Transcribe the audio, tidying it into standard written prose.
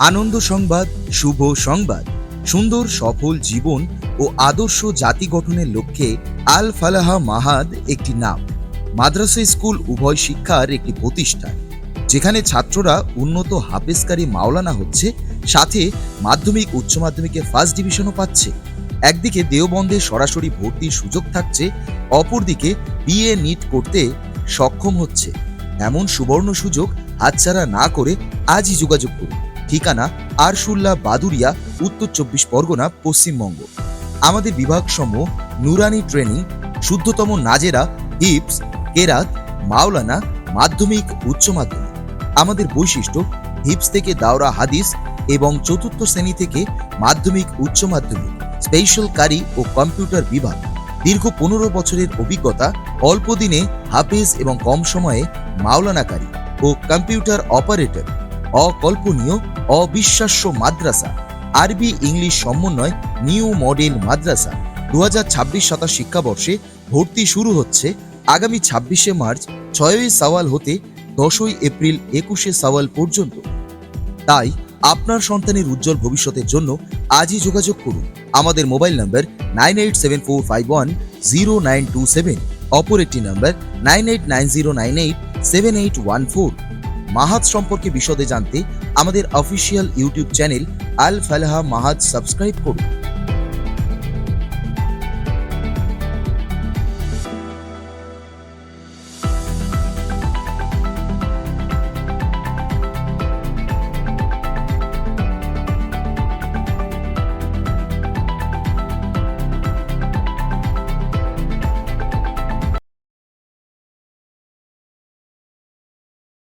আনন্দ সংবাদ, শুভ সংবাদ। সুন্দর সফল জীবন ও আদর্শ জাতি গঠনের লক্ষ্যে আল ফালাহা মাহাদ একটি নাম। মাদ্রাসা স্কুল উভয় শিক্ষার একটি প্রতিষ্ঠান, যেখানে ছাত্ররা উন্নত হাফেজকারী মাওলানা হচ্ছে, সাথে মাধ্যমিক উচ্চ মাধ্যমিকে ফার্স্ট ডিভিশনও পাচ্ছে। একদিকে দেওবন্দে সরাসরি ভর্তির সুযোগ থাকছে, অপরদিকে বিএ নিট করতে সক্ষম হচ্ছে। এমন সুবর্ণ সুযোগ হাতছাড়া না করে আজই যোগাযোগ করুন। ঠিকানা আরশুল্লাহ বাদুরিয়া, উত্তর 24 পরগনা, পশ্চিমবঙ্গ। আমাদের বিভাগসমূহ নুরানি ট্রেনিং, শুদ্ধতম নাজেরা, হিপস, কেরাত, মাওলানা, মাধ্যমিক উচ্চ মাধ্যমিক। আমাদের বৈশিষ্ট্য, হিপস থেকে দাওরা হাদিস এবং চতুর্থ শ্রেণী থেকে মাধ্যমিক উচ্চ মাধ্যমিক, স্পেশাল কারি ও কম্পিউটার বিভাগ। দীর্ঘ 15 বছরের অভিজ্ঞতা, অল্প দিনে হাফেজ এবং কম সময়ে মাওলানাকারী ও কম্পিউটার অপারেটর। অকল্পনীয়, অবিশ্বাস্য মাদ্রাসা। আরবি ইংলিশ সমন্বয় নিউ মডেল মাদ্রাসা। 2026-27 শিক্ষাবর্ষে ভর্তি শুরু হচ্ছে আগামী 26শে মার্চ 6ই শাওয়াল হতে 10ই এপ্রিল 21শে শাওয়াল পর্যন্ত। তাই আপনার সন্তানের উজ্জ্বল ভবিষ্যতের জন্য আজই যোগাযোগ করুন। আমাদের মোবাইল নম্বর 9874510927, অপর একটি নম্বর 9890987814। মাহাদ সম্পর্কে বিশদে জানতে আমাদের অফিসিয়াল ইউটিউব চ্যানেল আল ফালাহা মাহাদ সাবস্ক্রাইব করুন।